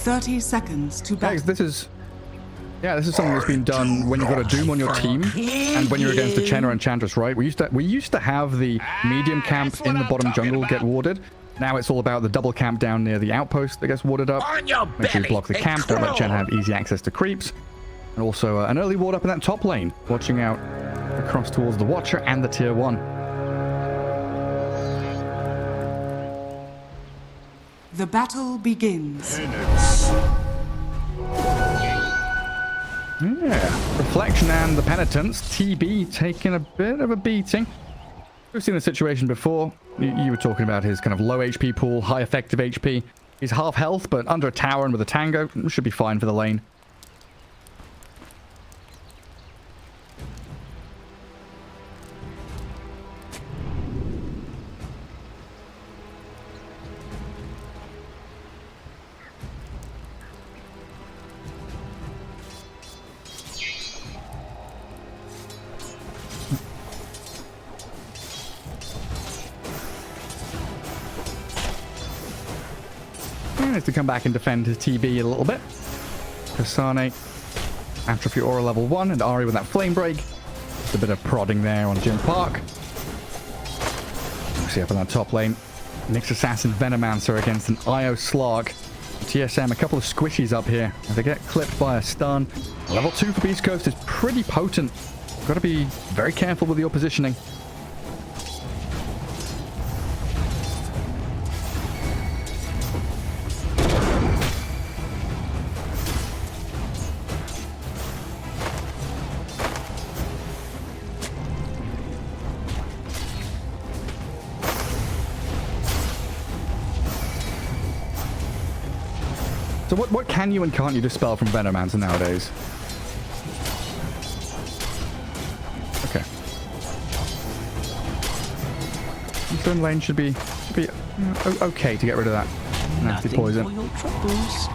30 seconds to battle. Guys, this is something that's been done when you've got a Doom on your team and when you're against a Chen or Enchantress, right? We used to have the medium camp in the bottom jungle get warded. Now it's all about the double camp down near the outpost that gets warded up. Make sure you block the camp, don't let Chen have easy access to creeps. And also an early ward up in that top lane, watching out across towards the Watcher and the tier 1. The battle begins. Yeah, Reflection and the Penitents. TB taking a bit of a beating. We've seen the situation before. You were talking about his kind of low HP pool, high effective HP. He's half health, but under a tower and with a tango, should be fine for the lane. Needs to come back and defend his TB a little bit. Kasane, Atrophy Aura level 1, and Ari with that Flame Break. Just a bit of prodding there on Jim Park. See up on that top lane. Nyx Assassin Venomancer against an IO Slark. TSM, a couple of squishies up here. As they get clipped by a stun. Level 2 for Beast Coast is pretty potent. Got to be very careful with your positioning. So what can you and can't you dispel from Venomancer nowadays? Okay. Stone lane should be okay to get rid of that nasty poison. For your troubles.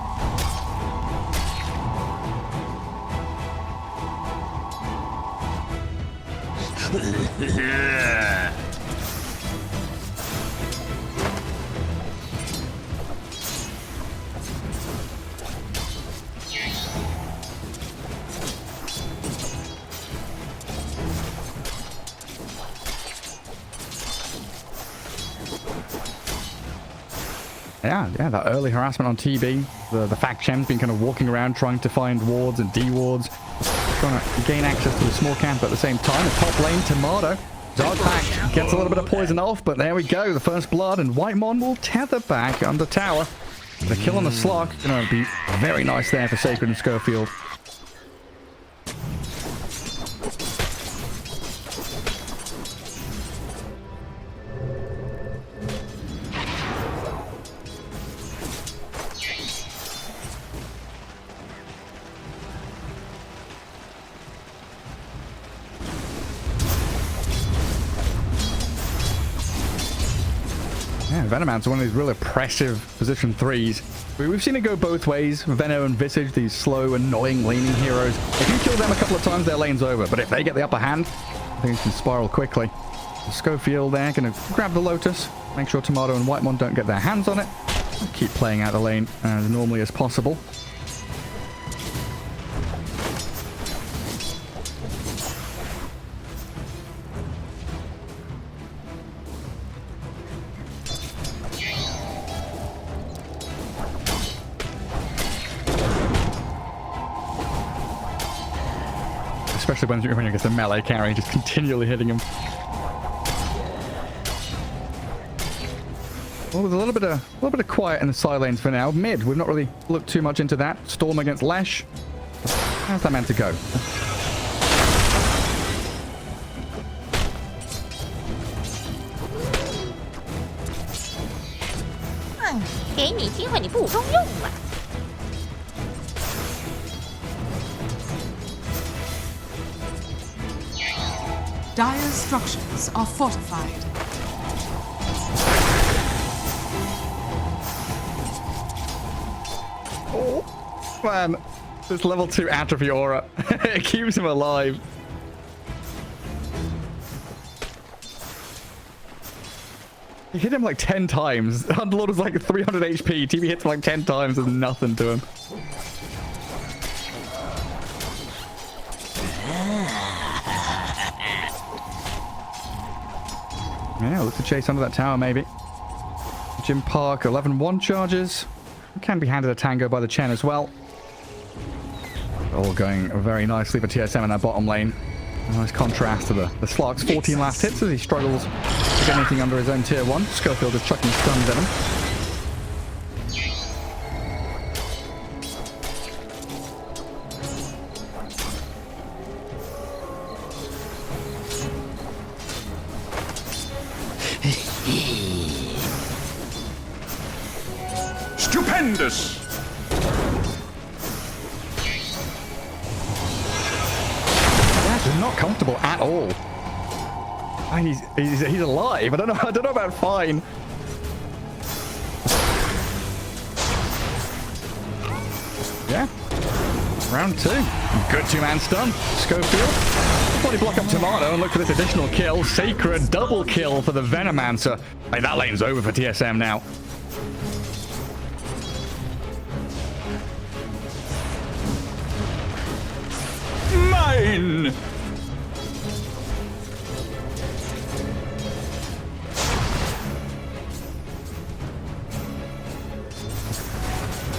Yeah, that early harassment on TB. The fact Chen's been kind of walking around trying to find wards and D-wards. Trying to gain access to the small camp at the same time. The top lane, Timado. Dark Pact gets a little bit of poison off, but there we go. The first blood, and Whitemon will tether back under tower. The kill on the Slark going to be very nice there for Sacred and Schofield. Yeah, Venomancer, one of these real oppressive position 3s. We've seen it go both ways. Veno and Visage, these slow, annoying laning heroes. If you kill them a couple of times, their lane's over. But if they get the upper hand, things can spiral quickly. Schofield there, going to grab the Lotus. Make sure Timado and Whitemon don't get their hands on it. Keep playing out the lane as normally as possible. Especially when you're against a melee carry, just continually hitting him. Well, there's a little bit of quiet in the side lanes for now. Mid, we've not really looked too much into that. Storm against Lesh. How's that meant to go? Dire's structures are fortified. Oh, man. This level 2 atrophy aura. It keeps him alive. You hit him like 10 times. Underlord was like 300 HP. TV hits him like 10 times. There's nothing to him. Yeah, look to chase under that tower, maybe. Jim Park, 11-1 charges. Can be handed a tango by the Chen as well. All going very nicely for TSM in that bottom lane. A nice contrast to the Slark's 14 last hits as he struggles to get anything under his own tier 1. Schofield is chucking stuns at him. Stupendous! He's not comfortable at all. And he's alive. I don't know about fine. Yeah. Round 2. Good 2-man stun. Schofield. Body block up Timado and look for this additional kill. Sacred double kill for the Venomancer. Hey, that lane's over for TSM now. Mine!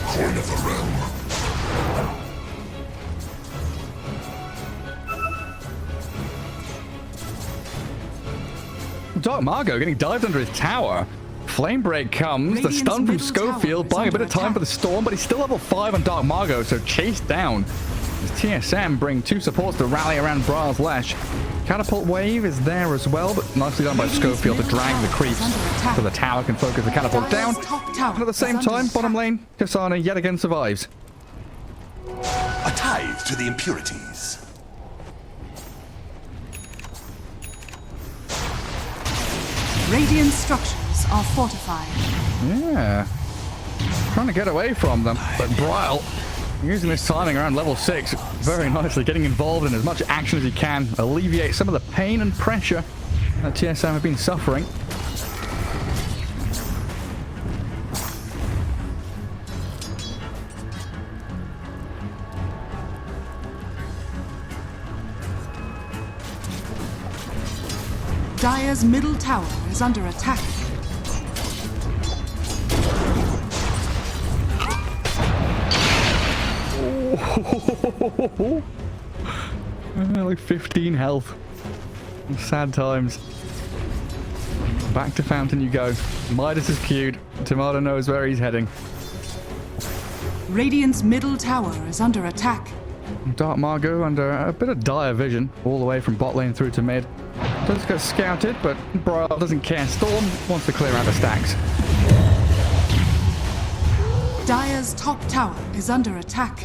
Coin of the realm. Dark Margot getting dived under his tower. Flame Break comes. The stun from Schofield buying a bit of time for the storm, but he's still level 5 on Dark Margot, so chased down. As TSM bring 2 supports to rally around Brail's Lash. Catapult Wave is there as well, but nicely done by Schofield to drag the creeps so the tower can focus the catapult down. And at the same time, bottom lane, Kasana yet again survives. A tithe to the impurities. Radiant structures are fortified. Yeah. Trying to get away from them, but Brail using this timing around level 6 very nicely, getting involved in as much action as he can, alleviate some of the pain and pressure that TSM have been suffering. Dire's middle tower is under attack. Like 15 health. Sad times. Back to Fountain you go. Midas is queued. Timado knows where he's heading. Radiant's middle tower is under attack. Dark Margot under a bit of dire vision all the way from bot lane through to mid. Does get scouted, but Brail doesn't care. Storm wants to clear out the stacks. Dire's top tower is under attack.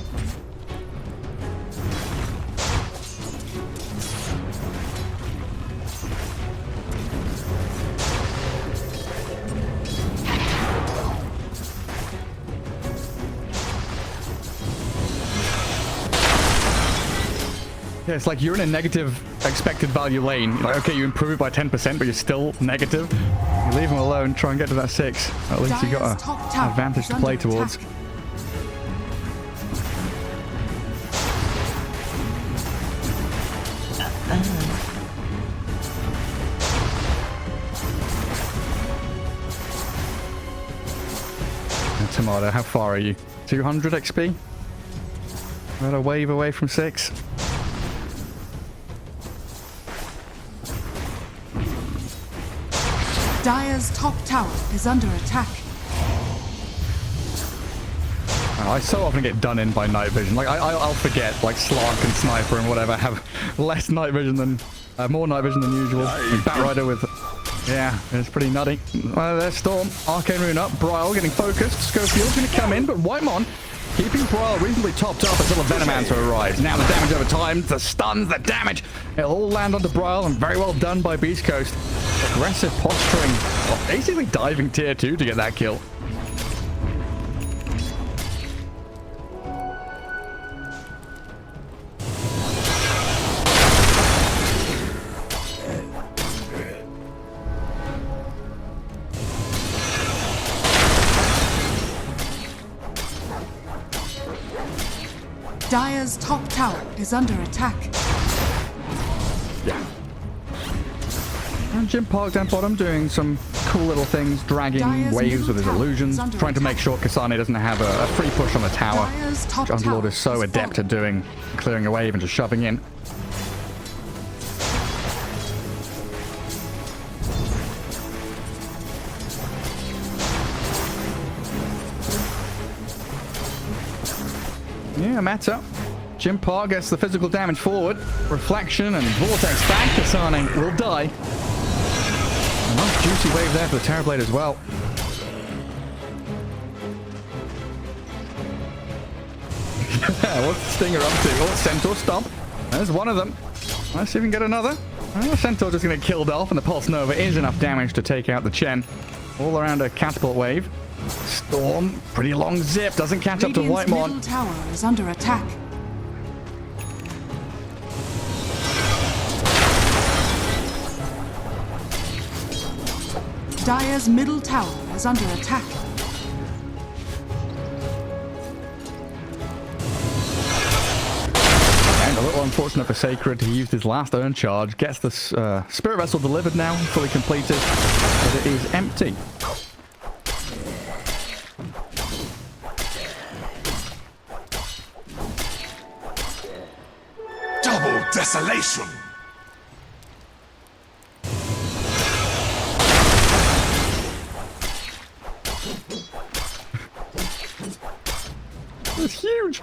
Yeah, it's like you're in a negative expected value lane. Like, okay, you improve it by 10%, but you're still negative. You leave him alone, try and get to that 6. At least you got an advantage to play towards. Timado, how far are you? 200 XP? About a wave away from 6. Dire's top tower is under attack. I so often get done in by night vision. Like I'll forget, like Slark and Sniper and whatever have less night vision than more night vision than usual. Batrider with, yeah, it's pretty nutty. There's Storm, Arcane Rune up, Brail getting focused. Schofield's going to come in, but Whitemon keeping Brail reasonably topped up until the Venomancer arrives. Now the damage over time, the stuns, the damage, it'll all land onto Brail, and very well done by Beast Coast. Aggressive posturing, well, basically diving tier 2 to get that kill. Dire's top tower is under attack. Yeah. And Jim Park down bottom doing some cool little things, dragging Dire's waves with his middle tower illusions, is under trying to make attack. sure Kasane doesn't have a free push on the tower. Dire's top Which Underlord tower is so has adept fallen. at doing, clearing a wave and just shoving in. Yeah, matter. Jim Park gets the physical damage forward. Reflection and Vortex back. Kasane will die. A nice juicy wave there for the Terrorblade as well. What's the Stinger up to? Oh, Centaur stomp. There's one of them. Let's see if we can get another. Oh, Centaur just going to get killed off, and the Pulse Nova is enough damage to take out the Chen. All around a catapult wave. Storm, pretty long zip, doesn't catch up to Radiant's Whitemon. middle tower is under attack. Dire's middle tower is under attack. And a little unfortunate for Sacred. He used his last urn charge, gets the Spirit Vessel delivered now, fully completed, but it is empty. Double desolation. It's huge.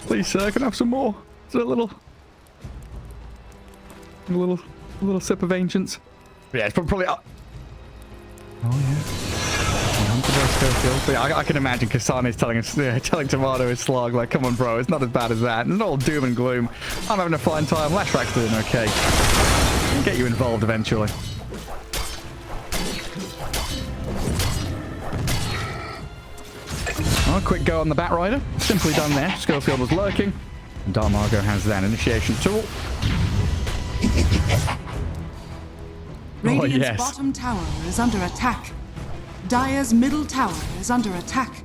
Please, sir, can I have some more? Is it a little sip of ancients? Yeah, it's probably. Oh yeah. But yeah, I can imagine Kasane's telling Timado Slark, like, come on, bro, it's not as bad as that. It's not all doom and gloom. I'm having a fine time. Lashrak's doing okay. I'll get you involved eventually. Oh, quick go on the Batrider. Simply done there. Schofield was lurking. And Darmago has that initiation tool. Radiant's yes. bottom tower is under attack. Dire's middle tower is under attack.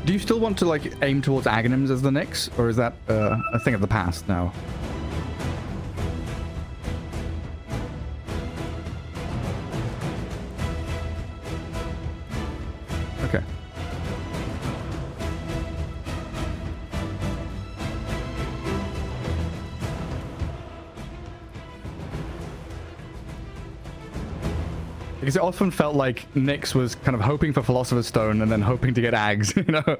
Do you still want to, like, aim towards Aghanims as the Nyx? Or is that a thing of the past now? Okay. Because it often felt like Nyx was kind of hoping for Philosopher's Stone and then hoping to get Ags, you know?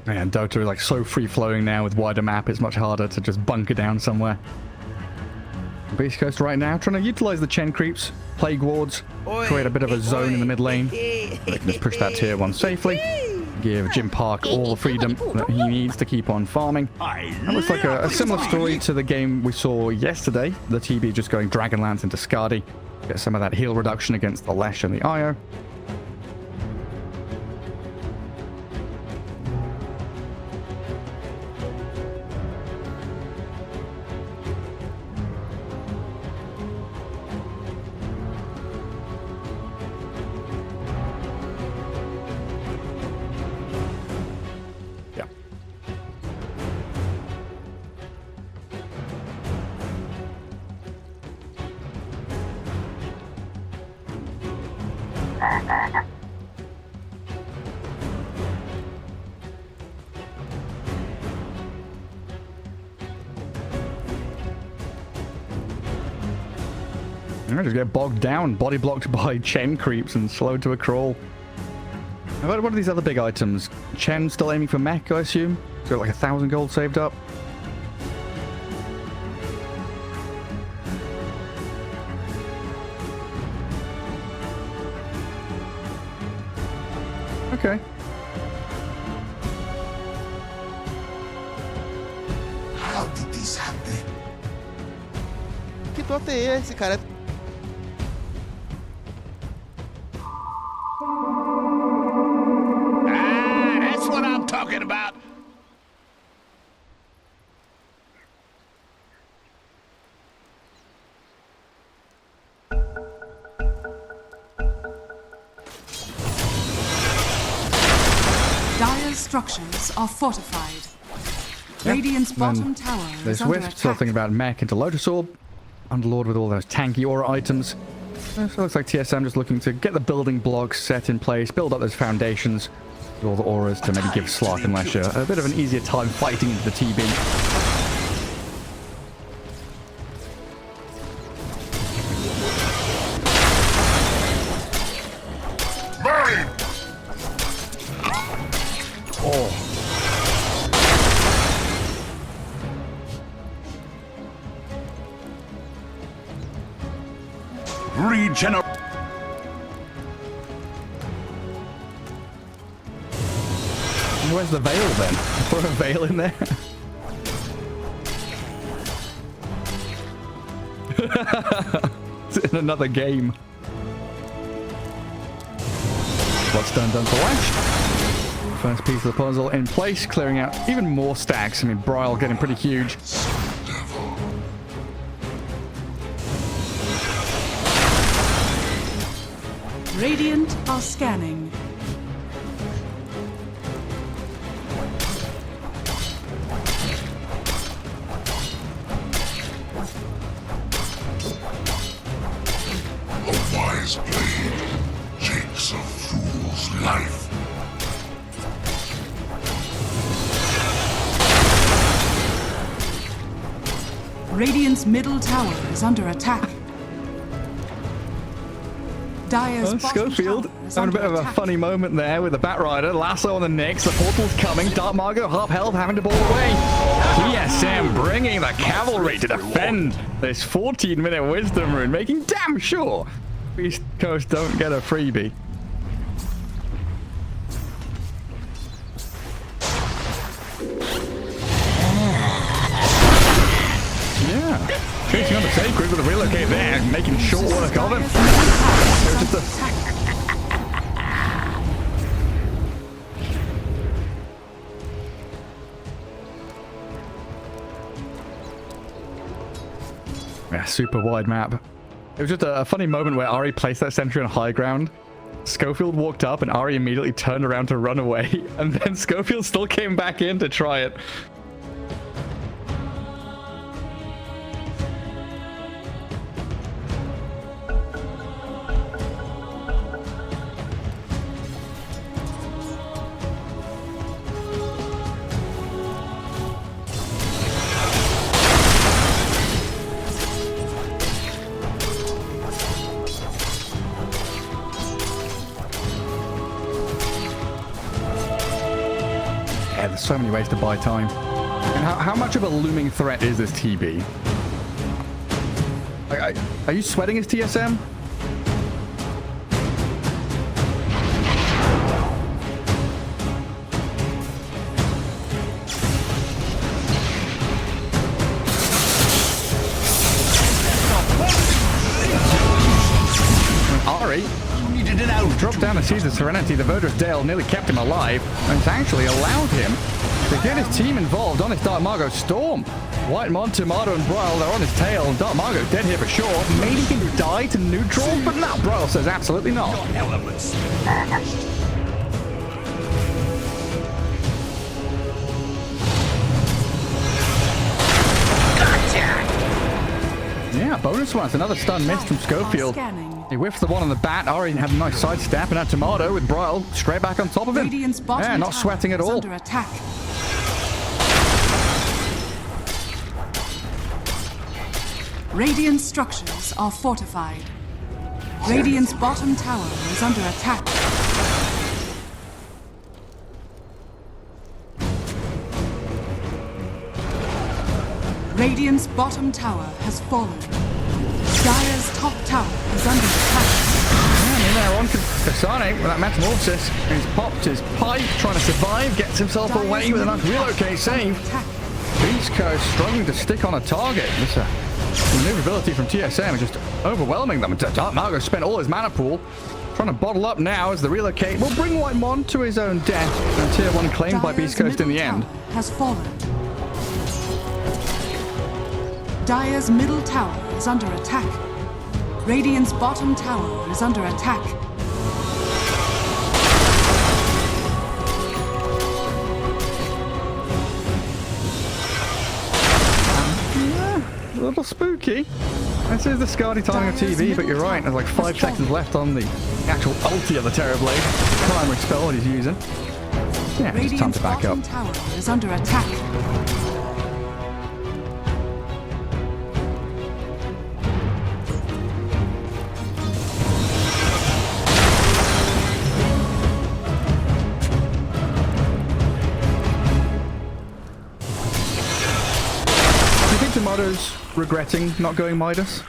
Man, Dota is like so free-flowing now with wider map, it's much harder to just bunker down somewhere. Beast Coast right now, trying to utilize the Chen creeps, Plague Wards, create a bit of a zone in the mid lane. They can just push that tier 1 safely, give Jim Park all the freedom that he needs to keep on farming. That looks like a similar story to the game we saw yesterday, the TB just going Dragonlance into Skadi, get some of that heal reduction against the Lesh and the Io. I just get bogged down, body blocked by Chen creeps and slowed to a crawl. What are these other big items? Chen still aiming for mech, I assume? He's got like 1,000 gold saved up. Okay. How did this happen? Que dota é esse, cara? That's what I'm talking about. Dire's structures are fortified. Radiant's bottom tower is There's under Wisp, something attack. about mech into Lotus Orb. Underlord with all those tanky aura items. So it looks like TSM just looking to get the building blocks set in place, build up those foundations with all the auras to maybe give Slark and Lesher a bit of an easier time fighting into the TB. Regenerate. Where's the veil then? Put a veil in there? It's in another game. What's done for Lash. First piece of the puzzle in place, clearing out even more stacks. I mean, Bryle getting pretty huge. Radiant are scanning. A wise blade takes a fool's life. Radiant's middle tower is under attack. Dire's bottom Schofield tower is having a bit under of a attack. funny moment there with the Batrider. Lasso on the Nyx. The portal's coming. Dark Margot, half health, having to ball away. TSM bringing the cavalry to defend this 14-minute Wisdom Rune, making damn sure East Coast don't get a freebie. Yeah. Chasing on the Sacred with a relocate there, making short work of him. There's just a... Yeah, super wide map. It was just a funny moment where Ari placed that sentry on high ground. Schofield walked up and Ari immediately turned around to run away. And then Schofield still came back in to try it. Yeah, there's so many ways to buy time. And how much of a looming threat is this TB? Are you sweating his TSM? Ari dropped down to seize the Serenity. The Verdurous Dale nearly kept him alive, and it's actually allowed him to get his team involved on his Dark Margot Storm. Whitemon, Timado, and Bryle, they're on his tail, and Dark Margot dead here for sure. Maybe he can die to neutrals, but no, Bryle says absolutely not. Yeah, bonus one. It's another stun missed from Schofield. He whiffs the one on the bat. Ari had a nice sidestep, and now Timado with Bryle straight back on top of him. Yeah, not sweating at all. Under attack. Radiant structures are fortified. Radiant's bottom tower is under attack. Radiant's bottom tower has fallen. Dire's top tower is under attack. And in there on Kasane with that metamorphosis. He's popped his pipe, trying to survive, gets himself away with a nice relocate save. Beast Coast struggling to stick on a target. This maneuverability from TSM is just overwhelming them. Dark Margo spent all his mana pool. Trying to bottle up now as the relocate will bring Whitemon to his own death. And tier 1 claimed by Beast Coast in the end. Has fallen. Dire's middle tower is under attack. Radiant's bottom tower is under attack. A little spooky. This is the Skadi timing of TV, but you're right. There's like 5 seconds left on the actual ulti of the Terrorblade. Primary spell that he's using. Yeah, it's time to back up. Radiant's bottom tower is under attack. Timado's regretting not going Midas.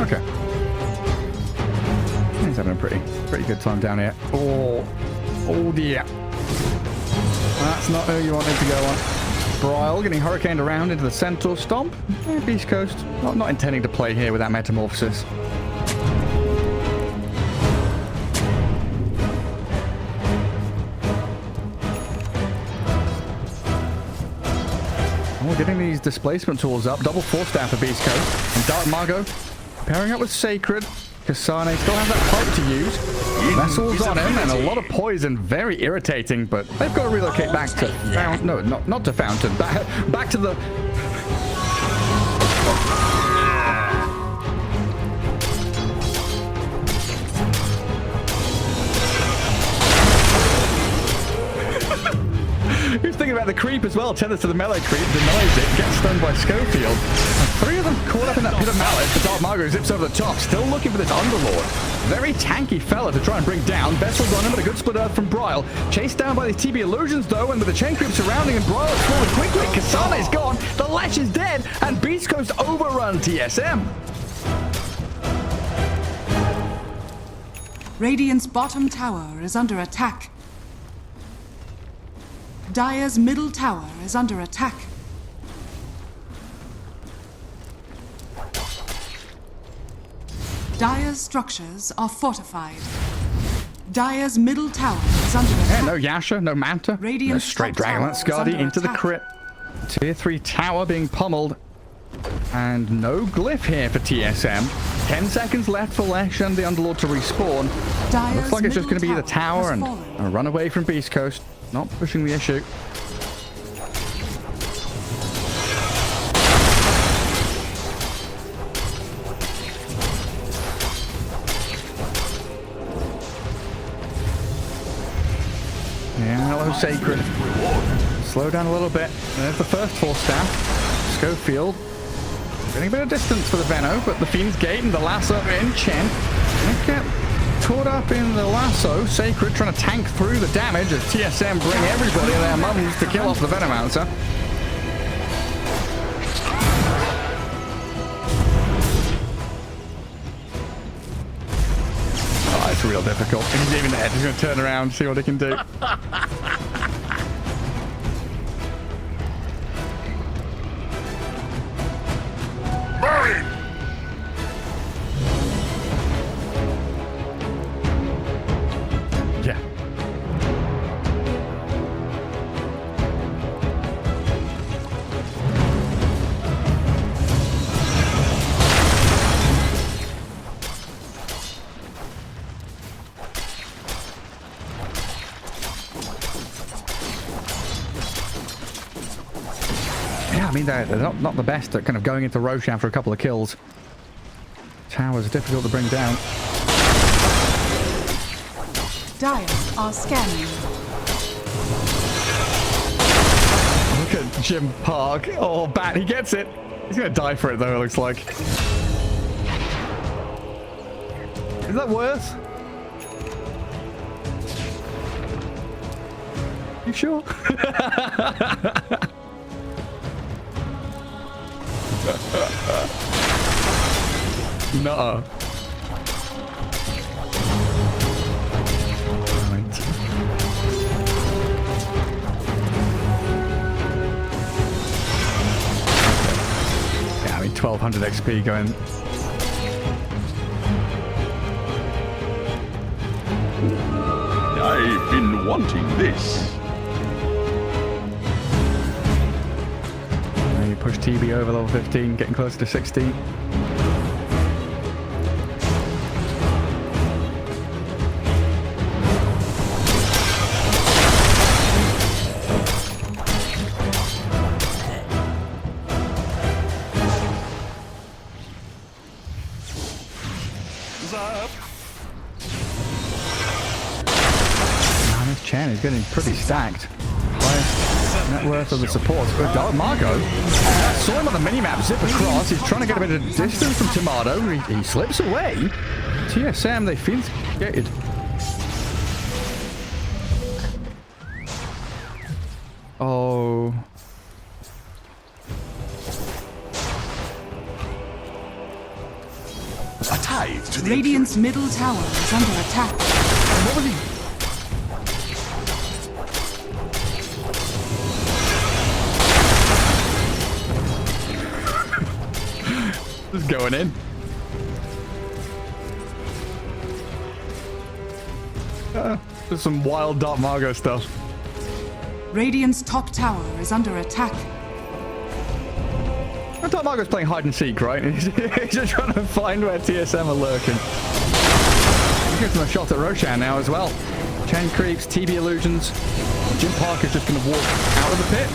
Okay. He's having a pretty good time down here. Oh dear. That's not who you wanted to go on. Bryle getting hurricaned around into the Centaur Stomp. Beast Coast not intending to play here with that metamorphosis. Oh, getting these displacement tools up. Double Force Staff for Beast Coast. And Dark Margo pairing up with Sacred. Kasane still has that pipe to use. Vessel's on him, and a lot of poison. Very irritating, but they've got to relocate back to Fountain. No, not to Fountain. Back to the... He's thinking about the creep as well. Tethers to the melee creep, denies it, gets stunned by Schofield. And 3 of them caught up in that pit of mallet. The Dark Margo zips over the top, still looking for this Underlord. Very tanky fella to try and bring down. Vessel's on him, but a good split earth from Bryle. Chased down by these TB illusions though, and with the chain creep surrounding him, Bryle is falling quickly. Kasane's gone, the Lesh is dead, and Beast Coast overrun TSM. Radiant's bottom tower is under attack. Dire's middle tower is under attack. Dire's structures are fortified. Dire's middle tower is under attack. Yeah, no Yasha, no Manta, no straight Dragonlance Skadi into the crypt. Tier 3 tower being pummeled. And no glyph here for TSM. 10 seconds left for Lesh and the Underlord to respawn. Looks like it's just going to be the tower and a run away from Beast Coast. Not pushing the issue. Yeah, hello, Sacred. Slow down a little bit. There's the first Force Staff. Schofield getting a bit of distance for the Veno, but the Fiend's Gate and the lasso in. Chen get caught up in the lasso. Sacred trying to tank through the damage as TSM bring everybody and their mums to kill off the Venomancer. Oh, it's real difficult. He's even there. He's going to turn around, see what he can do. I mean, they're not the best at kind of going into Roshan for a couple of kills. Tower's difficult to bring down. Dire are scanning. Look at Jim Park. Oh, Bat, he gets it. He's going to die for it, though, it looks like. Is that worse? You sure? Nuh-uh. Yeah, I mean, 1200 XP going. I've been wanting this. And you push TB over level 15, getting closer to 16. Chen is getting pretty stacked. Highest net worth of the supports. But Margot saw him on the minimap zip across. He's trying to get a bit of distance from Timado. He slips away. TSM, they feel scared. Oh. A tithe to the Radiant's middle tower is under attack. What was he? Just going in. Just some wild Dark Margot stuff. Radiant's top tower is under attack. Dark Margot's playing hide and seek, right? He's just trying to find where TSM are lurking. He gives him a shot at Roshan now as well. Chen creeps, TB illusions. Jim Parker's just going to walk out of the pit.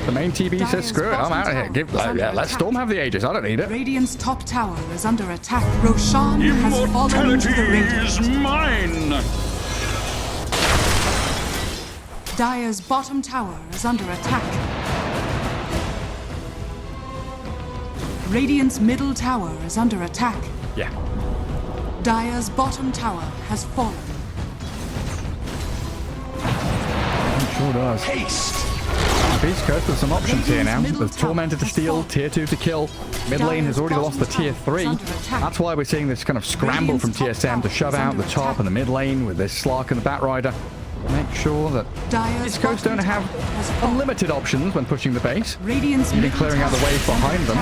The main TB says, screw it, I'm out of here. Let Storm have the Aegis, I don't need it. Radiant's top tower is under attack. Roshan has fallen to the Immortality is Radiant. mine. Dire's bottom tower is under attack. Radiant's middle tower is under attack. Yeah. Dire's bottom tower has fallen. It sure does. Haste. Beast Coast with some options here now. There's Tormented to steal, Tier 2 to kill. Mid lane has already lost the Tier 3. That's why we're seeing this kind of scramble from TSM to shove out the top and the mid lane with this Slark and the Batrider. Make sure that Beast Coast don't have unlimited options when pushing the base. Even clearing out the wave behind them.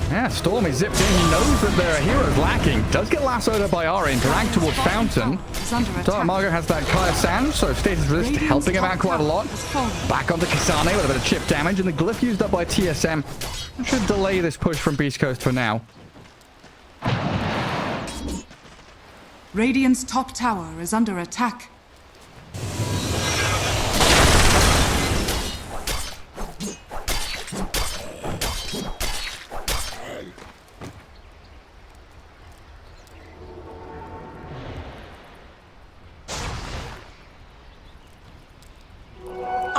Yeah, Storm is zipped in. He knows that there are heroes lacking. Does get lassoed by Ari and dragged towards Fountain. Dark Margot has that Kaya Sand, so status resist helping him out quite a lot. Back onto Kasane with a bit of chip damage, and the glyph used up by TSM should delay this push from Beast Coast for now. Radiant's top tower is under attack.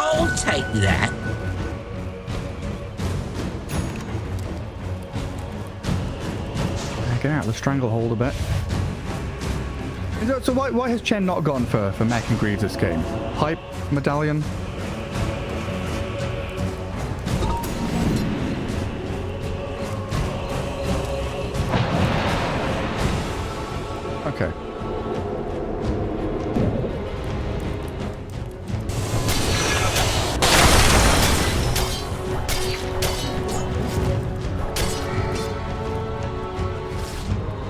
I'll take that. Get out of the stranglehold a bit. So why has Chen not gone for Mech and Greaves this game? Hype medallion? Okay.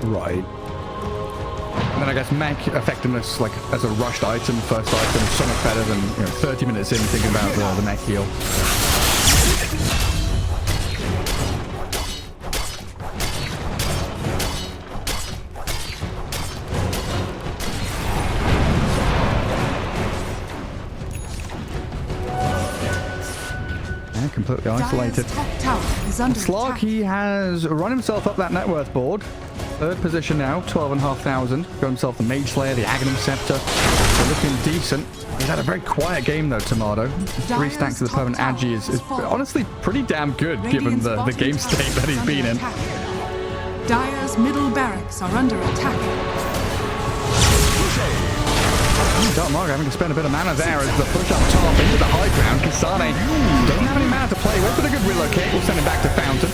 Right. And then I guess mech effectiveness, like as a rushed item, first item, so much better than 30 minutes in thinking about the mech heal. Yeah, completely isolated. Dire's top tower is under Slark, attack. he has run himself up that net worth board. Third position now, 12,500. Got himself the Mage Slayer, the Aghanim Scepter. They're looking decent. He's had a very quiet game though, Timado. 3 stacks of the permanent Agi is honestly pretty damn good given the game state that he's been in. Dire's middle barracks are under attack. Dark having to spend a bit of mana there as the push up top into the high ground. Kasane doesn't have any mana to play with, but a good relocate. We'll send him back to Fountain.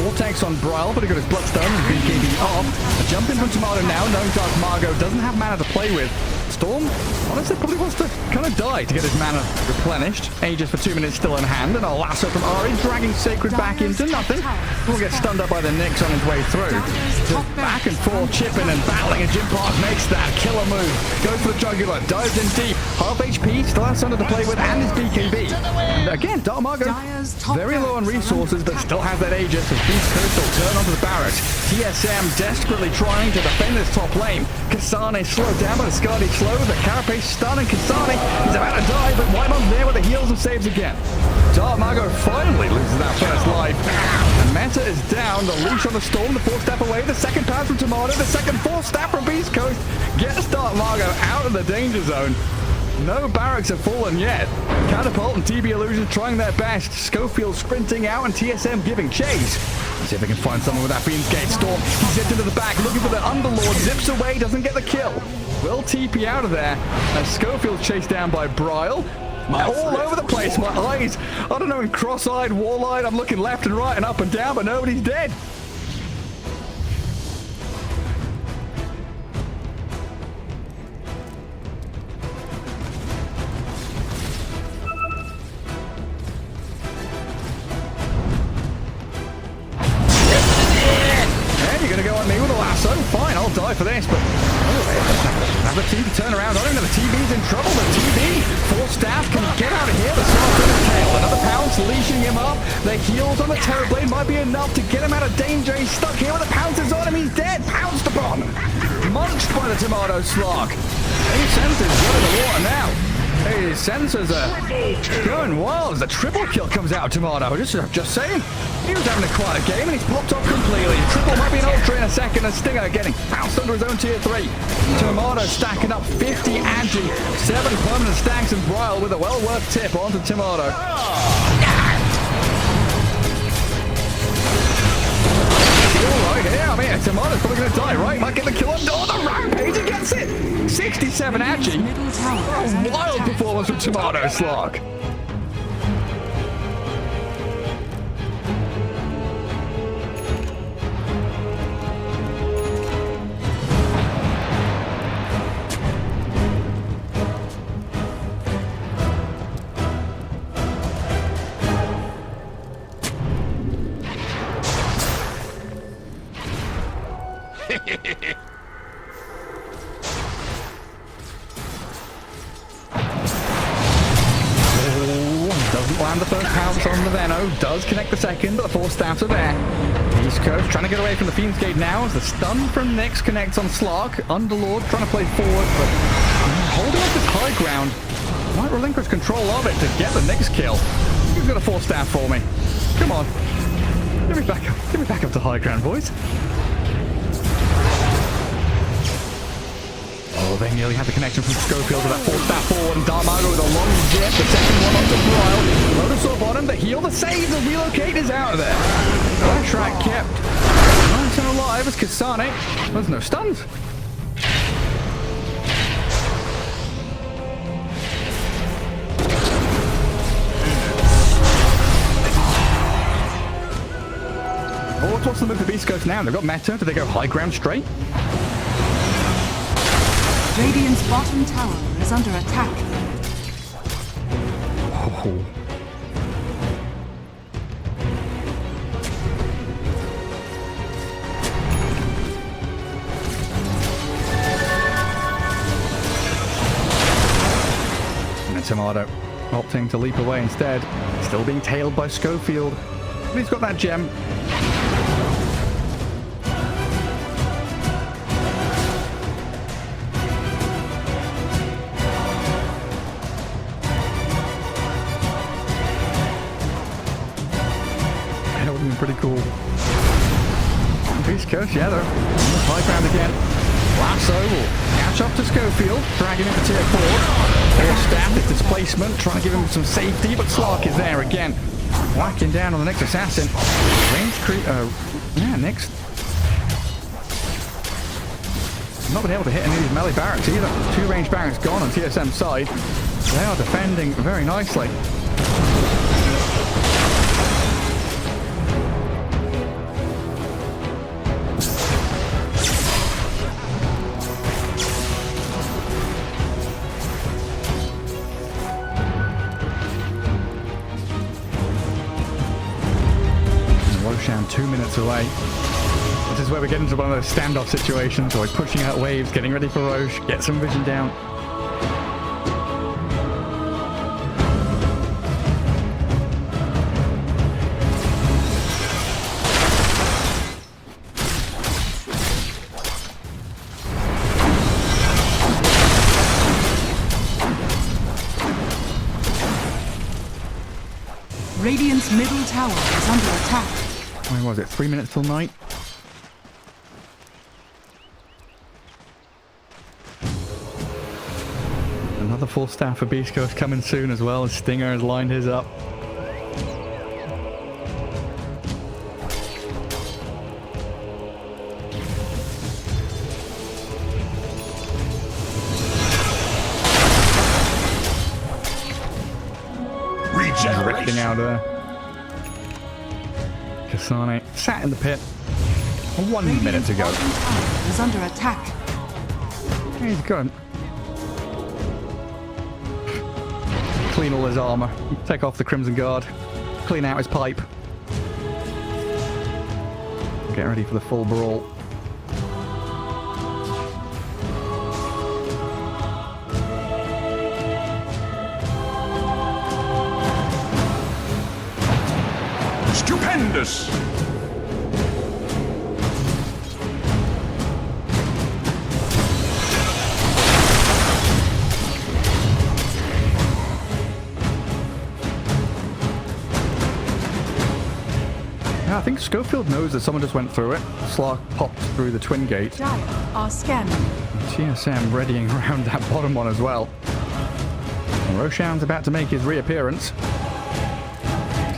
Vortex on Bryle, but he got his Bloodstone and BKB off. A jump in from Timado now, knowing Dark Margo doesn't have mana to play with. Storm, honestly, probably wants to kind of die to get his mana replenished. Aegis for 2 minutes still in hand, and a lasso from Ari, dragging Sacred back into nothing. Will get stunned up by the Nyx on his way through. Just back and forth, chipping and battling, and Jim Park makes that killer move. Goes for the jugular, dives in deep. Half HP, still has something to play with, and his BKB. And again, Dark Margo, very low on resources, but still has that Aegis. As Beast Coast will turn onto the barracks. TSM desperately trying to defend this top lane. Kasane slowed down by the Skadi slow. The Carapace stunning Kasane. He's about to die, but Whitemon's there with the heals and saves again. Dark Margo finally loses that first life. And Meta is down. The leash on the Storm. The 4-step away. The second pass from Timado. The second 4-step from Beast Coast. Gets Dark Margo out of the danger zone. No barracks have fallen yet. Catapult and TB Illusion trying their best. Schofield sprinting out and TSM giving chase. See if they can find someone with that Fiend's Gate Storm. He zipped into the back, looking for the Underlord. Zips away, doesn't get the kill. Will TP out of there as Schofield's chased down by Bryle. All over the place. My eyes, I don't know, in cross-eyed, wall-eyed. I'm looking left and right and up and down, but nobody's dead. You're going to go on me with a lasso? Fine, I'll die for this, but have the team to turn around on him. The TB's in trouble. The TB, 4 staff, can get out of here. The Slark on his tail. Another pounce, leashing him up. The heals on the Terrorblade might be enough to get him out of danger. He's stuck here with the pounces on him. He's dead. Pounced upon. Munched by the Timado Slark. Any sensors running the water now. Hey, sensors are going wild as the triple kill comes out of Timado. Just saying. He was having a quiet game and he's popped off completely. Triple might be an ultra in a second. And Stinger getting bounced under his own tier 3. Timado stacking up 50 Agi, 7 permanent stacks, and Bryle with a well worth tip onto Timado. Right here, I mean, Timado's probably going to die, right? Might get the kill on the rampage, he gets it! 67 Agi. A wild performance from Timado Slark. Doesn't land the first pounce on the Veno. Does connect the second, but the 4 staffs are there. East Coast trying to get away from the Fiend's Gate now as the stun from Nyx connects on Slark. Underlord trying to play forward, but holding up this high ground. Might relinquish control of it to get the Nyx kill. He's got a 4 staff for me. Come on. Get me back up. Get me back up to high ground, boys. Oh, they nearly had the connection from Schofield to that 4-staff forward, and Dark Margo with a long zip. The second one onto Bryle. Lotus Orb on him, the heal, the save, the relocate is out of there. Flash track kept nice and alive as Kasane. There's no stuns. Oh, what's the move for Beast Coast now? They've got meta. Do they go high ground straight? Radiant's bottom tower is under attack. Oh. And Timado opting to leap away instead. Still being tailed by Schofield. But he's got that gem. pretty cool. East Coast, yeah, they're on the high ground again. Lasso will catch up to Schofield, drag him into tier 4. Or staff his displacement, trying to give him some safety, but Slark is there again. Whacking down on the next assassin. Range creep, yeah, next. Not been able to hit any of these melee barracks either. 2 range barracks gone on TSM's side. They are defending very nicely. Roshan 2 minutes away. This is where we get into one of those standoff situations where we're pushing out waves, getting ready for Roche, get some vision down. Radiant's middle tower is under attack. When was it? 3 minutes till night? Another full staff for Beast Coast coming soon as well, as Stinger has lined his up. Drifting out there. Kasane sat in the pit 1 minute to go. Is under attack. He's gone. Clean all his armor, take off the Crimson Guard, clean out his pipe. Get ready for the full brawl. Stupendous! Yeah, I think Schofield knows that someone just went through it. Slark popped through the twin gate. Dire are scanning. TSM readying around that bottom one as well. And Roshan's about to make his reappearance.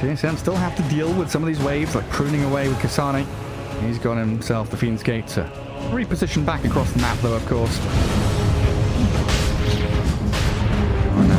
TSM still have to deal with some of these waves, like pruning away with Kasane. He's got himself the Fiend's Gate to reposition back across the map, though, of course. Oh, no.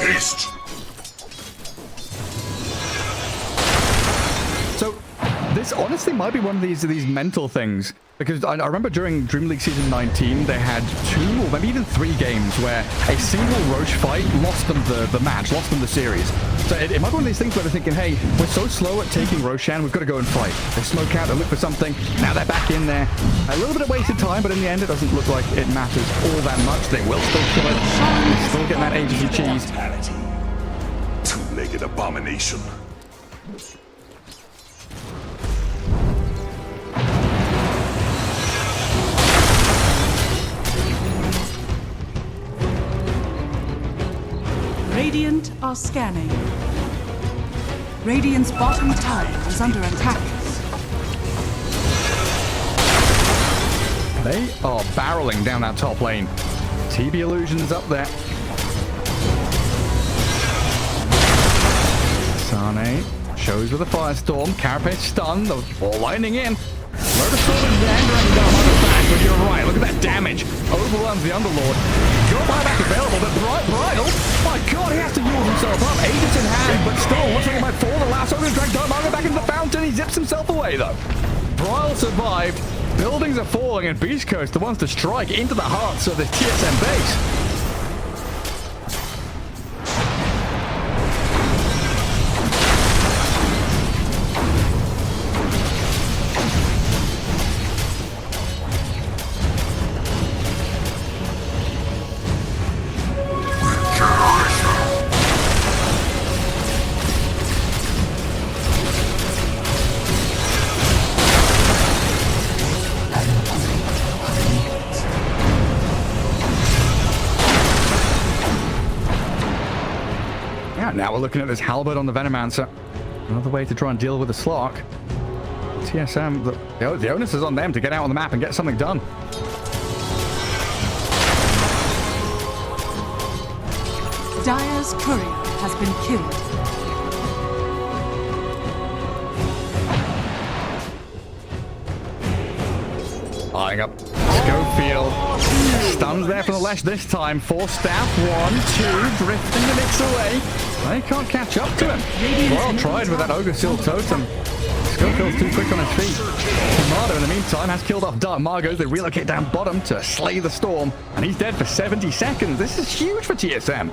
Haste! So, this honestly might be one of these mental things. Because I remember during Dream League Season 19, they had 2 or maybe even 3 games where a single Roche fight lost them the match, lost them the series. So it might be one of these things where they're thinking, hey, we're so slow at taking Roshan, we've got to go and fight. They smoke out, they look for something, now they're back in there. A little bit of wasted time, but in the end, it doesn't look like it matters all that much. They will still kill it. They're still getting that agency cheese. Two-legged abomination. Radiant are scanning. Radiant's bottom tower is under attack. They are barreling down that top lane. TB Illusion's up there. Sane shows with a firestorm. Carapace stunned. The ball lining in. Lotus Sword is there. Dragging down on the back, but you're right. Look at that damage. Overwhelms the Underlord. Your buyback available, but Bridal, my god, he has to use himself up. Aegis in hand, but still looks like he might fall. The lasso is dragged Darmaga back into the fountain. He zips himself away, though. Bridal survived. buildings are falling, and Beast Coast, the ones to strike into the hearts of this TSM base. Now we're looking at this halberd on the Venomancer. Another way to try and deal with the Slark. TSM, the onus is on them to get out on the map and get something done. Dire's courier has been killed. Eyeing up Schofield. Stuns there from the Lesh this time. 4 staff. 1, 2. Drifting the mix away. They can't catch up to him. Well tried with that Ogre Seal Totem. Schofield's too quick on his feet. Timado, in the meantime, has killed off Dark Margos. They relocate down bottom to slay the Storm. And he's dead for 70 seconds. This is huge for TSM.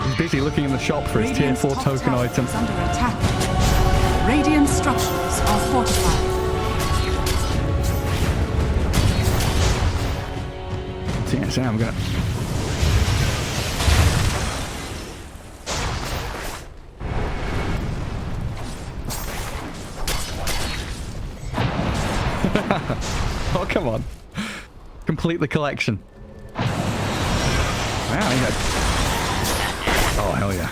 He's busy looking in the shop for his tier 4 token item. Under attack. Radiant structures are fortified. TSM, I'm gonna... Oh, come on. Complete the collection. Wow, he had... Oh, hell yeah.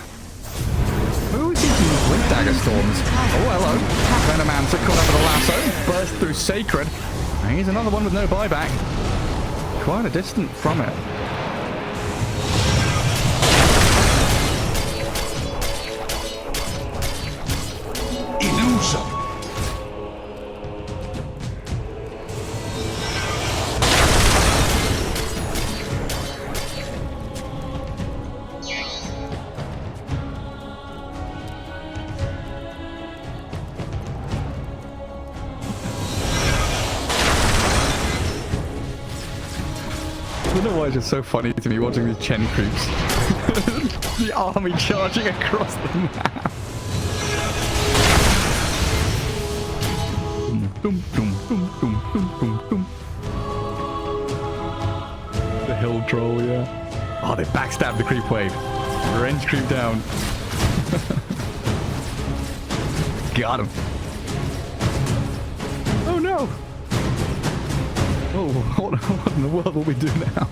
Who is using Wind Dagger Storms? Oh, hello. Venomancer caught up with a lasso. Burst through Sacred. And he's another one with no buyback. Quite a distance from it. Illusion. I don't know why it's just so funny to me watching these Chen creeps. The army charging across the map. Dum, dum, dum, dum, dum, dum, dum. The hill troll, yeah. Oh, they backstabbed the creep wave. Range creep down. Got him. Oh no! Oh, what in the world will we do now?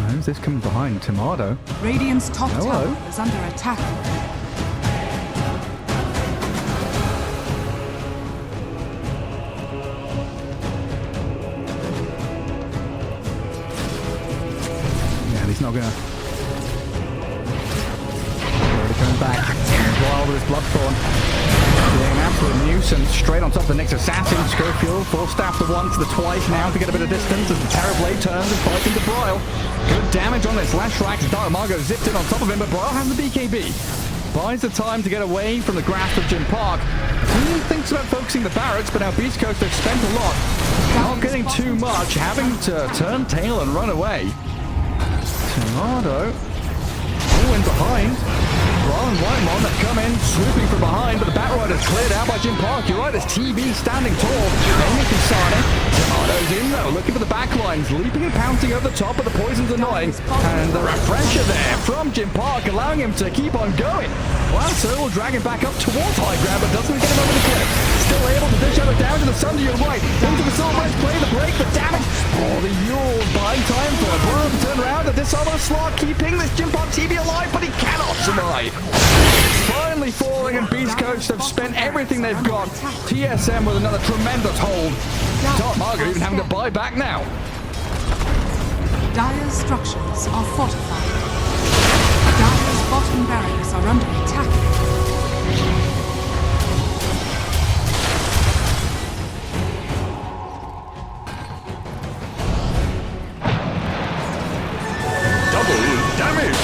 Who's this coming behind? Timado? Radiant's top Hello? tower is under attack. He's not gonna. Already coming back. Wild with his Bloodthorn. Being an absolute nuisance. Straight on top of the next assassin. Schofield. 4 staff to once, the twice now to get a bit of distance as the Terrorblade turns and fights into Broil. Good damage on this. Lash Rax. Dark Margo zipped in on top of him, but Broil has the BKB. Buys the time to get away from the grasp of Jim Park. He thinks about focusing the barracks, but now Beast Coast have spent a lot. Not getting too much, having to turn tail and run away. Timado. Oh, in behind. Brawl and Whitemon that come in, swooping from behind, but the Batrider's cleared out by Jim Park. You're right, there's TB standing tall. Aiming from Sane. Timado's in though, looking for the backlines, leaping and pouncing over the top, but the poison's annoying. And the refresher there from Jim Park, allowing him to keep on going. Lancer will drag him back up towards high ground, but doesn't get him over the cliff. Still able to dish out it down to the sun to your right. Into the Silver Edge, play the break, but damage Oh, the Yule buying time for a blow to turn around. The Timado Slark keeping this Jimpot TV alive, but he cannot survive. Finally falling, and Beast Coast have spent everything they've got. TSM with another tremendous hold. Dark Margaret even having to buy back now. Dire's structures are fortified. Dire's bottom barracks are under attack. Double damage.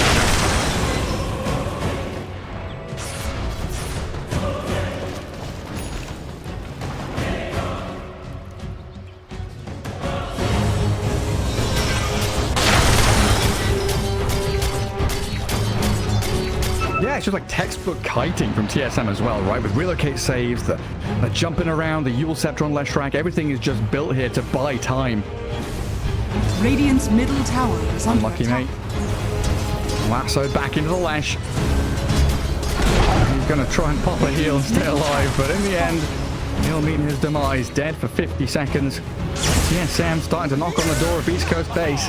Yeah, it's just like textbook kiting from TSM as well, right? With relocate saves, the jumping around, the Yule Scepter on Leshrac, everything is just built here to buy time. Radiant's middle tower is under Unlucky, attack. mate. Lassoed back into the Lesh. He's going to try and pop a heal and stay alive, but in the end, he'll meet his demise, dead for 50 seconds. TSM starting to knock on the door of East Coast base.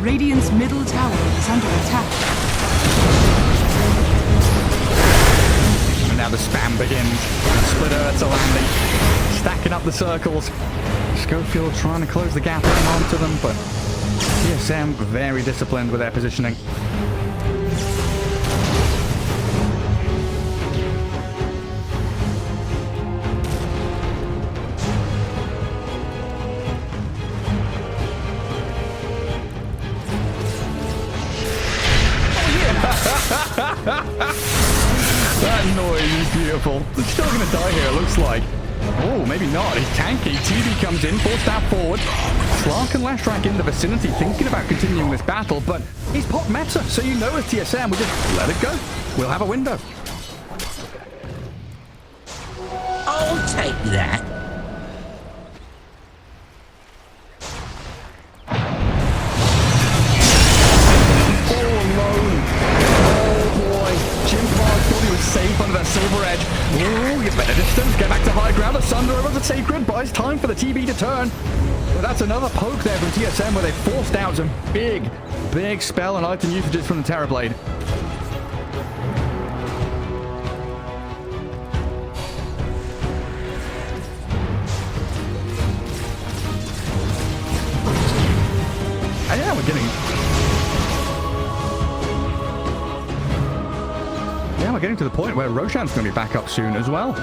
Radiant's middle tower is under attack. And now the spam begins. Split Earths are landing, stacking up the circles. Schofield trying to close the gap in onto them, but TSM very disciplined with their positioning. That noise is beautiful. They're still going to die here, it looks like. Oh, maybe not. He's tanky. TB comes in, full stab forward. Slark and Leshrac in the vicinity, thinking about continuing this battle, but he's pop meta, so you know as TSM, we just let it go. We'll have a window. I'll take that. Safe under that silver edge. Ooh, get better distance. Get back to high ground. The Sunder over the Sacred buys time for the TB to turn. But that's another poke there from TSM where they forced out some big spell and item usages from the Terrorblade. And yeah, we're getting to the point where Roshan's going to be back up soon as well.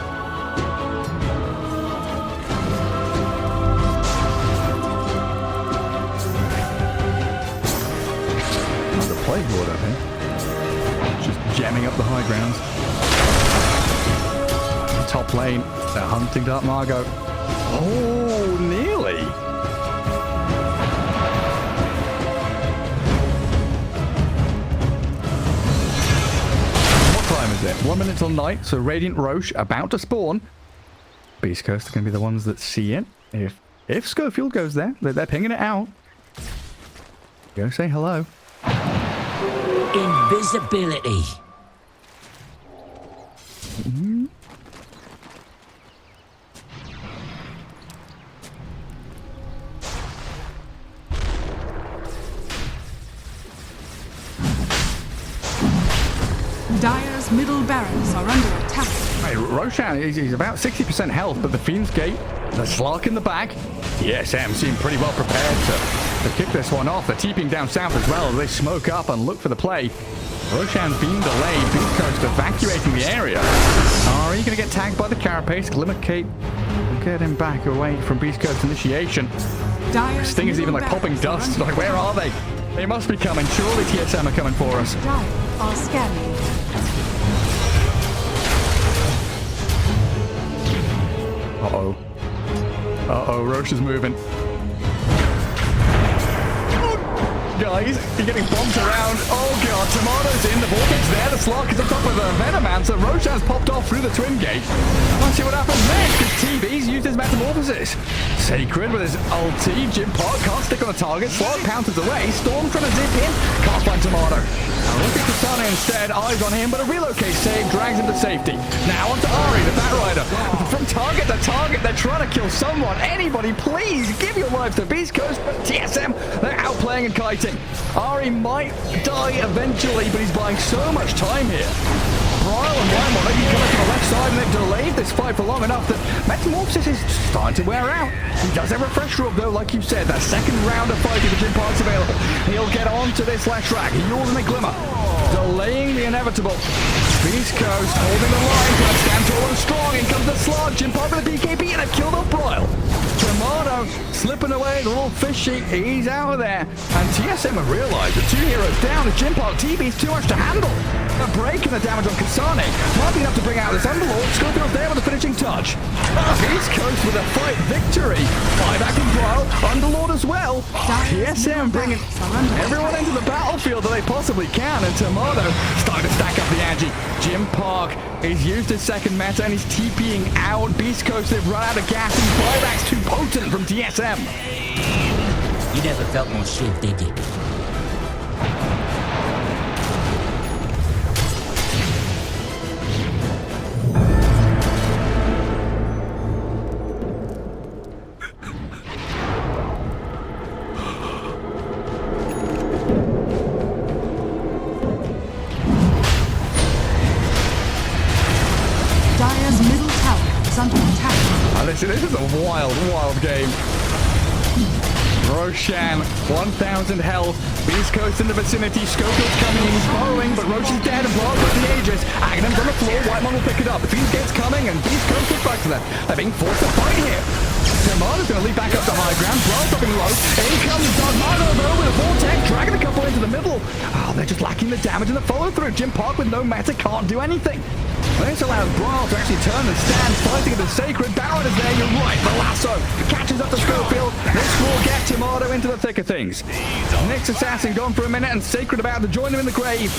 Another Plague Lord up here. Just jamming up the high grounds. Top lane, they're hunting Dark Margot. Oh, nearly. Is it 1 minute till night? So Radiant Roche about to spawn. Beast Coast are going to be the ones that see it. If Schofield goes there, they're pinging it out. Go say hello. Invisibility. Mm-hmm. Dire's middle barracks are under attack. Hey, Roshan, he's about 60% health, but the Fiend's Gate, the Slark in the back. TSM seem pretty well prepared to kick this one off. They're TPing down south as well. They smoke up and look for the play. Roshan's being delayed. Beast Coast evacuating the area. Are you going to get tagged by the Carapace? Glimmer Cape will get him back away from Beast Coast initiation. Sting is even like popping dust. Like, where are they? They must be coming. Surely TSM are coming for us. Dire are scanning. Uh-oh. Uh-oh, Roche is moving. Guys, you're getting bombed around. Oh god, Timado's in, the vortex there, the Slark is on top of the Venomancer. Roshan's popped off through the Twin Gate. Let's see what happens next, because TB's used his Metamorphosis. Sacred with his ulti, Jimpot can't stick on the target, Slark pounces away, Storm trying to zip in, can't find Timado. Now looking to Sunny instead, eyes on him, but a relocate save drags him to safety. Now onto Ari, Batrider. From target to target, they're trying to kill someone. Anybody, please give your lives to Beast Coast. But TSM, they're outplaying and kiting. Ari might die eventually, but he's buying so much time here. Ryle and Wyman maybe coming from the left side, and they've delayed this fight for long enough that Metamorphosis is starting to wear out. He does have a refresh rub though, like you said. That second round of fighting for Jim Park's available. He'll get on to this last track. He yawns in a glimmer, delaying the inevitable. Beast Coast holding the line, trying to stand tall and strong. In comes the Slark. Jim Park with the BKB, and they've killed off Ryle. Timado slipping away, the little fishy, he's out of there. And TSM have realized the 2 heroes down. The Jim Park TB's too much to handle. A break in the damage on Kasane. Might be enough to bring out this Underlord. Scorpion's there with a finishing touch. Beast Coast with a fight victory. Buyback and Ryle. Underlord as well. TSM bringing everyone into the battlefield that they possibly can. And Timado starting to stack up the ante. Jim Park, he's used his second meta and he's TPing out. Beast Coast, they've run out of gas and buyback's too potent from TSM. You never felt more shit, did you? Dire's middle tower is under attack. Listen, this is a wild, wild game. Roshan, 1,000 health. Beast Coast in the vicinity. Scopel's coming in, he's following, but Roche is dead and Blar's with the Aegis. Agnum's on the floor, Whitemon will pick it up. The Fiend Gate's coming, and Beast Coast gets back to them. They're being forced to fight here. Timado's going to lead back up to high ground. Blar's dropping low. In comes Darmado though with a vortex, dragging a couple into the middle. Oh, they're just lacking the damage and the follow-through. Jim Park with no meta can't do anything. This allows Brawl to actually turn and stand, fighting the sacred Baron is there. You're right, the lasso catches up to Schofield. This will get Timado into the thick of things. Nick's assassin gone for a minute, and Sacred about to join him in the grave.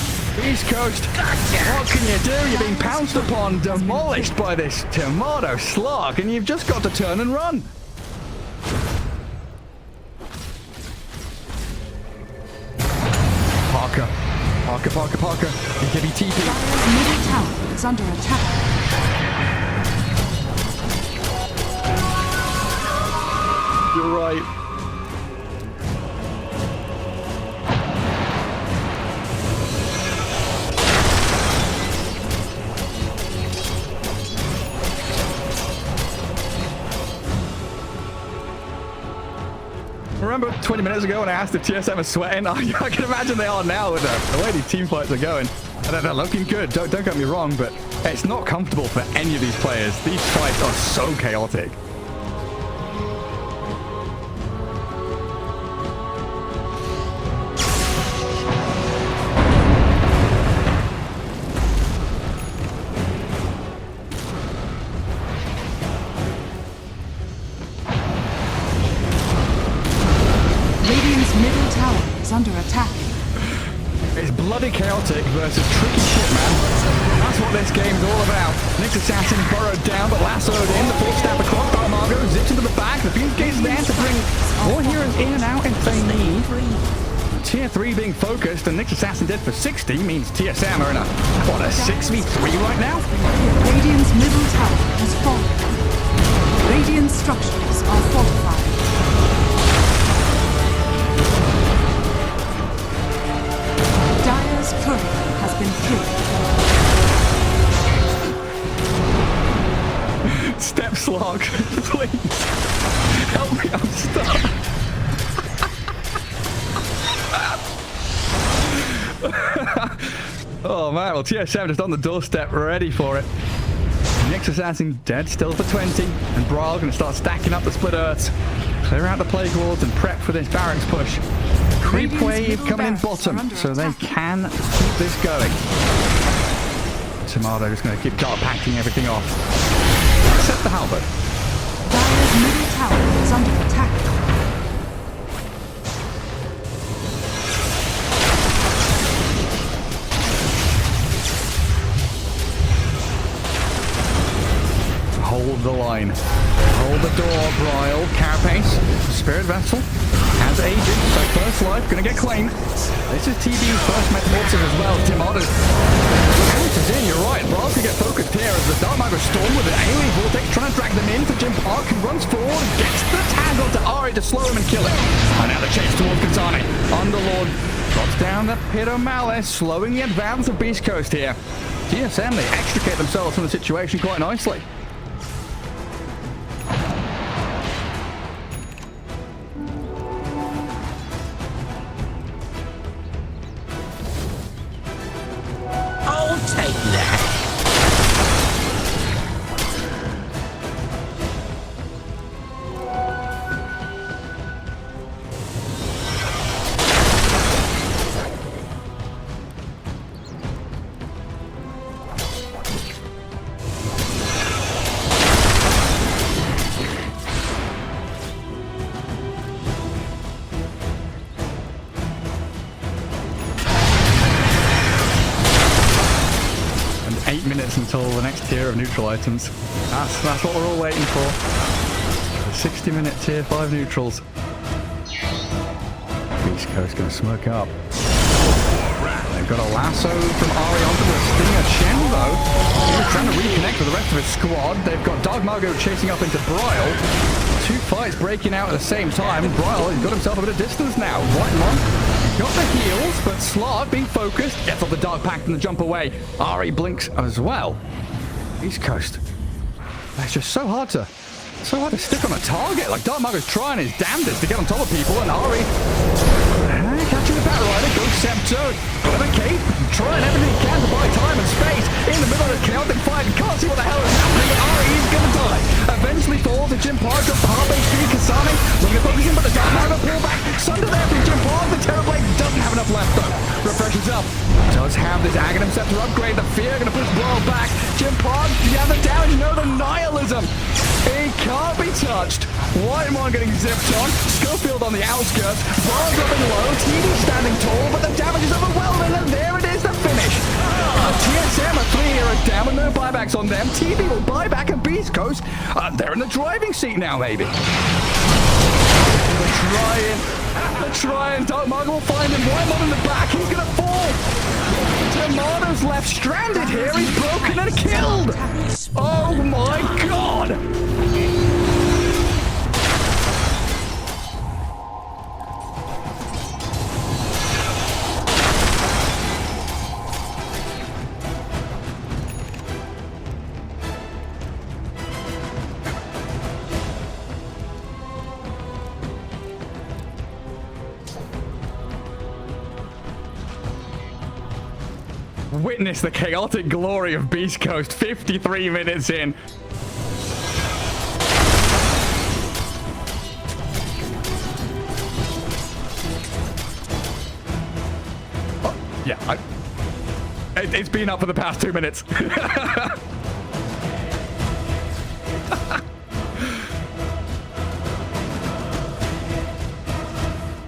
East Coast, what can you do? You're being pounced upon, demolished by this Timado Slark, and you've just got to turn and run. Parker. BKB TP. Dire's middle tower is under attack. You're right. Remember 20 minutes ago when I asked if TSM are sweating? I can imagine they are now with the way these team fights are going. And they're looking good, don't get me wrong, but it's not comfortable for any of these players. These fights are so chaotic. Middle tower is under attack. It's bloody chaotic versus tricky shit, man. That's what this game's all about. Nick's assassin burrowed down, but lassoed in. The full step across. Darmago zips into the back. The Fiend Gate's there to bring more heroes in and out if they need. Tier 3 being focused, and Nick's assassin dead for 60 means TSM are in a 6v3 right now? Radiant's middle tower has fallen. Radiant structures are fortified. Dire's courier has been killed. Step Slark, please. Help me, I'm stuck. Oh man, well TSM just on the doorstep, ready for it. Nick's assassin dead still for 20, and Brawl going to start stacking up the split earths. Clear out the plague wards and prep for this barracks push. Creep wave coming in bottom, so they can keep this going. Timado is going to keep dart packing everything off. Except the halberd. Dire's middle tower is under attack. Hold the line. Hold the door, Bryle. Carapace. Spirit Vessel. Has Agent. So first life. Gonna get claimed. This is TB's first Metamorphosis as well. Timado. Counters in, you're right. Bryle's gonna get focused. focused here as the Dark Mago Storm with an alien vortex trying to drag them in for Jim Park, who runs forward, gets the tag onto Ari to slow him and kill him. And now the chase towards Kazane. Underlord drops down the Pit of Malice, slowing the advance of Beast Coast here. TSM, they extricate themselves from the situation quite nicely. I'll take that. And 8 minutes until the next tier of neutral items. That's what we're all waiting for. The 60-minute tier 5 neutrals. Beast Coast gonna smoke up. They've got a lasso from Ari onto the Stinger. Chen, though, he's trying to reconnect with the rest of his squad. They've got Dark Margo chasing up into Bryle. 2 fights breaking out at the same time. Bryle, he's got himself a bit of distance now. Whitemon got the heals, but Slark, being focused, gets off the Dark Pact and the jump away. Ari blinks as well. East Coast. It's just so hard to stick on a target. Like, Dark Margo's trying his damnedest to get on top of people, and Ari catching the Battle Rider, goes Scepter, got him a cape, trying everything he can to buy time and space in the middle of the chaotic fight. Can't see what the hell is happening, but Ari is gonna die. Eventually falls to Jim Park, drops half HP, Kasane looking to focus him, but the Dark Mago pull back. Sunder there from Jim Park, the Terrorblade doesn't have enough left though. Refreshes up, does have this Aghanim Scepter upgrade, the Fear gonna push Brawl back. Jim Park, gather down, you know the nihilism. He can't be touched. Whitemon getting zipped on. Schofield on the outskirts. Brawl dropping low. TV standing tall, but the damage is overwhelming, and there it is, the finish. TSM are 3 heroes down with no buybacks on them. TV will buy back, and Beast Coast, they're in the driving seat now, maybe. They're trying. Dark Margo will find him. Whitemon in the back. He's gonna fall. Timado's left stranded here. He's broken and killed. Oh my god. Witness the chaotic glory of Beast Coast 53 minutes in. Oh, yeah, it's been up for the past 2 minutes.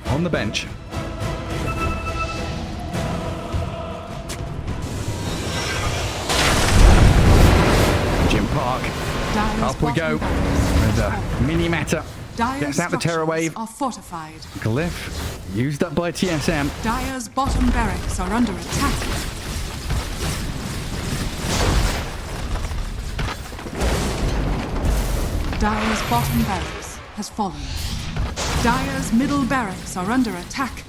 On the bench. Park. Up we go. There's a mini meta. Gets out the terror wave. Are fortified. Glyph used up by TSM. Dire's bottom barracks are under attack. Dire's bottom barracks has fallen. Dire's middle barracks are under attack.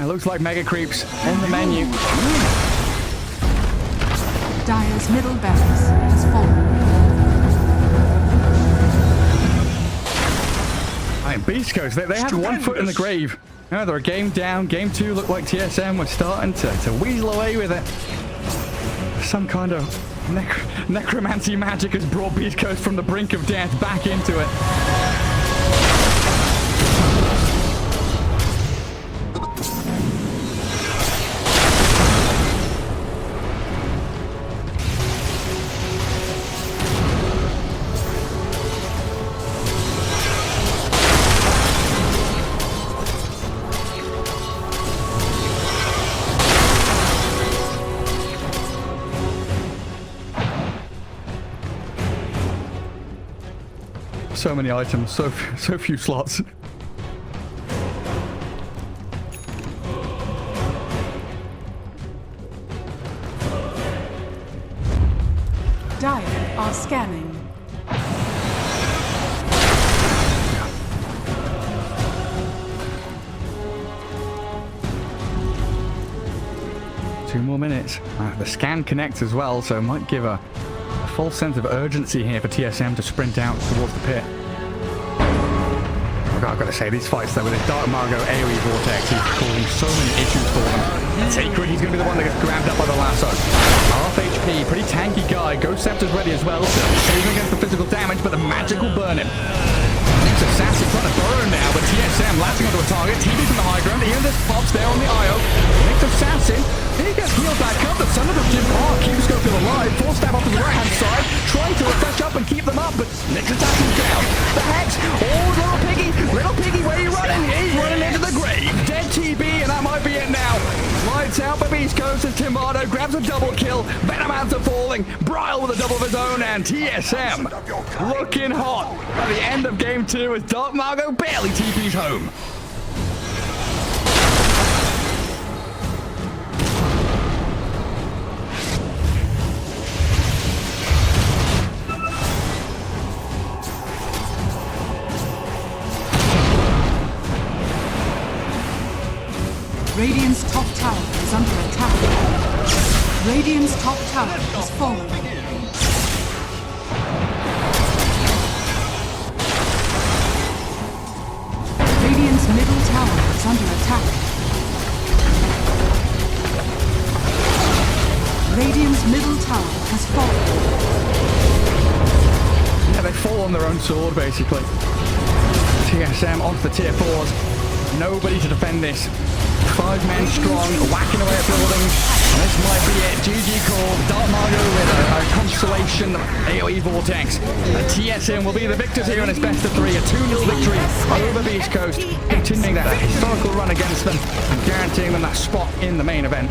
Looks like mega creeps on the menu. Dire's middle barracks has fallen. Beast Coast, they had 1 foot in the grave. Now they're a game down. Game 2 looked like TSM was starting to weasel away with it. Some kind of necromancy magic has brought Beast Coast from the brink of death back into it. So many items, so few slots. Dire are scanning. Two more minutes. The scan connects as well, so it might give a false sense of urgency here for TSM to sprint out towards the pit. I've got to say, these fights though, with his Dark Margo AoE Vortex, he's causing so many issues for them. Sacred, he's going to be the one that gets grabbed up by the lasso. Half HP, pretty tanky guy. Ghost Scepter's ready as well, so saving against the physical damage, but the magic will burn him. It's Assassin trying to burrow now, but TSM latching onto a target. TB from the high ground. Even this pops there on the IO. Nick's Assassin. He gets healed back up, but Son of the Jim Park keeps Schofield alive. Full stab off to the right-hand side, trying to refresh up and keep them up, but Nick's Assassin's down. The Hex. Oh, Little Piggy, where you running? He's running into the grave. Dead TB, and that might be it now. Lights out for Beast Coast as Timado grabs a double kill. Venomancer falling. Bryle with a double of his own, and TSM looking hot at the end of game 2 as Dark Margo barely TP's home. Radiant's top tower is under attack. Radiant's top tower is falling. Radiant's middle tower is under attack. Radiant's middle tower has fallen. Yeah, they fall on their own sword, basically. TSM onto the tier 4s. Nobody to defend this. 5 men strong, whacking away at buildings. And this might be it. GG called. Dark Margo with a constellation AoE Vortex. And TSM will be the victors here in its best of 3. A 2-0 victory over Beast Coast, continuing that historical run against them and guaranteeing them that spot in the main event.